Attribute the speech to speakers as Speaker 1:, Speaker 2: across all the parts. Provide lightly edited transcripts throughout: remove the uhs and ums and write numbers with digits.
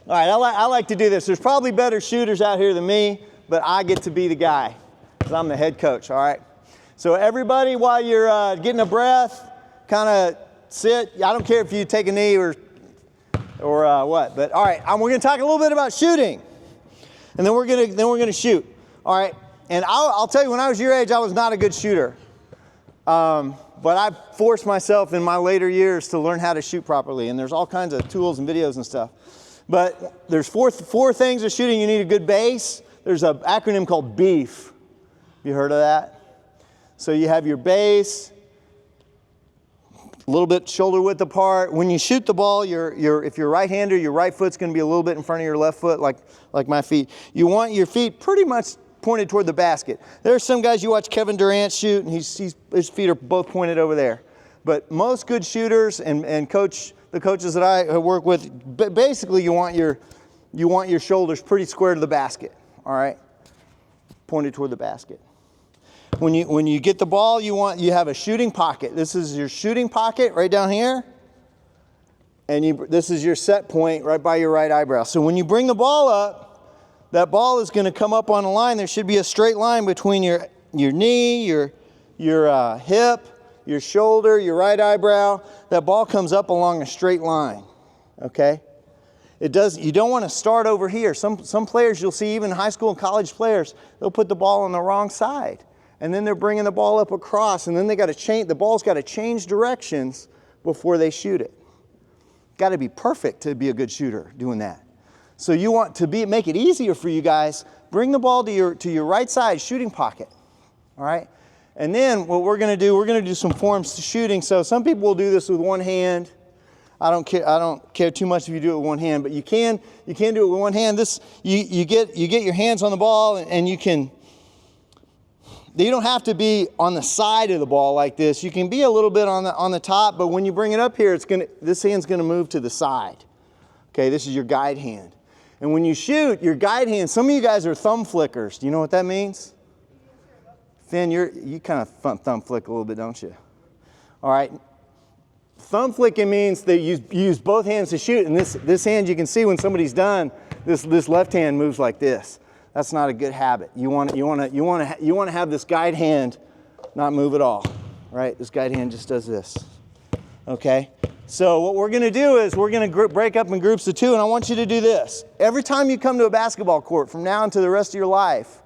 Speaker 1: All right, I like to do this. There's probably better shooters out here than me, but I get to be the guy because I'm the head coach, all right? So everybody, while you're getting a breath, kind of sit. I don't care if you take a knee or what, but all right, we're going to talk a little bit about shooting, and then we're going to shoot, all right? And I'll tell you, when I was your age, I was not a good shooter, but I forced myself in my later years to learn how to shoot properly, and there's all kinds of tools and videos and stuff. But there's four things of shooting. You need a good base. There's an acronym called BEEF. You heard of that? So you have your base, a little bit shoulder width apart. When you shoot the ball, if you're right-hander, your right foot's going to be a little bit in front of your left foot, like my feet. You want your feet pretty much pointed toward the basket. There are some guys, you watch Kevin Durant shoot, and his feet are both pointed over there. But most good shooters and the coaches that I work with, basically you want your shoulders pretty square to the basket, all right? Pointed toward the basket. When you get the ball, you have a shooting pocket. This is your shooting pocket right down here. And this is your set point right by your right eyebrow. So when you bring the ball up, that ball is going to come up on a line. There should be a straight line between your knee, your hip, your shoulder, your right eyebrow. That ball comes up along a straight line, okay? You don't want to start over here. Some players you'll see, even high school and college players, they'll put the ball on the wrong side. And then they're bringing the ball up across, and then the ball's got to change directions before they shoot it. Got to be perfect to be a good shooter doing that. So you want to make it easier for you guys, bring the ball to your right side shooting pocket, all right? And then what we're going to do some forms to shooting. So some people will do this with one hand. I don't care too much if you do it with one hand, but you can do it with one hand. You get your hands on the ball, and you don't have to be on the side of the ball like this. You can be a little bit on the top, but when you bring it up here, this hand's going to move to the side. Okay, this is your guide hand. And when you shoot, your guide hand, some of you guys are thumb flickers. Do you know what that means? Finn, you kind of thumb flick a little bit, don't you? All right. Thumb flicking means that you use both hands to shoot, and this hand, you can see when somebody's done, this left hand moves like this. That's not a good habit. You want to have this guide hand not move at all, right? This guide hand just does this. Okay. So what we're going to do is we're going to break up in groups of two, and I want you to do this. Every time you come to a basketball court from now until the rest of your life,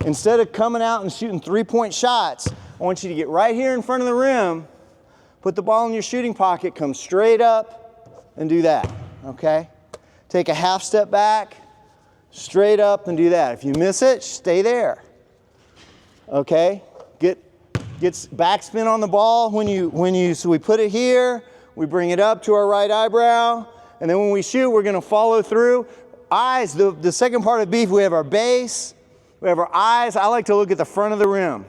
Speaker 1: instead of coming out and shooting three-point shots, I want you to get right here in front of the rim, put the ball in your shooting pocket, come straight up, and do that, okay? Take a half step back, straight up, and do that. If you miss it, stay there, okay? Get backspin on the ball so we put it here, we bring it up to our right eyebrow, and then when we shoot, we're going to follow through. Eyes, the second part of BEEF, we have our base. We have our eyes. I like to look at the front of the rim.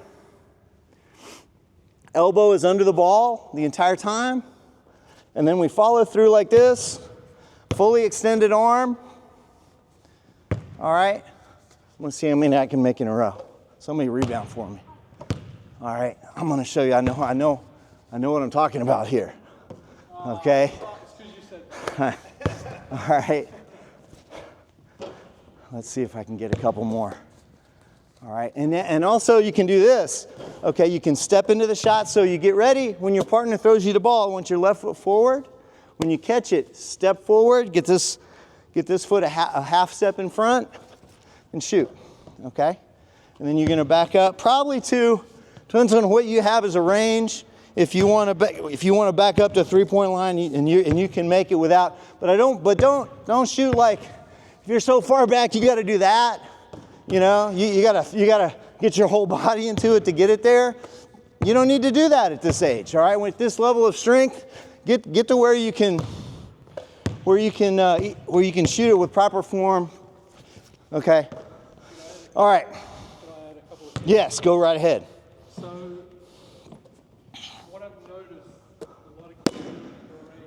Speaker 1: Elbow is under the ball the entire time. And then we follow through like this. Fully extended arm. All right. I'm going to see how many I can make in a row. Somebody rebound for me. All right. I'm going to show you. I know what I'm talking about here. Okay. All right. Let's see if I can get a couple more. All right, and also you can do this. Okay, you can step into the shot, so you get ready. When your partner throws you the ball, I want your left foot forward. When you catch it, step forward, get this foot a half step in front, and shoot. Okay, and then you're going to back up, probably depends on what you have as a range. If you want to back up to 3-point line, and you can make it without, but don't shoot like if you're so far back you got to do that. You know, you gotta get your whole body into it to get it there. You don't need to do that at this age, all right? With this level of strength, get to where you can shoot it with proper form. Okay. All right. Yes, go right ahead.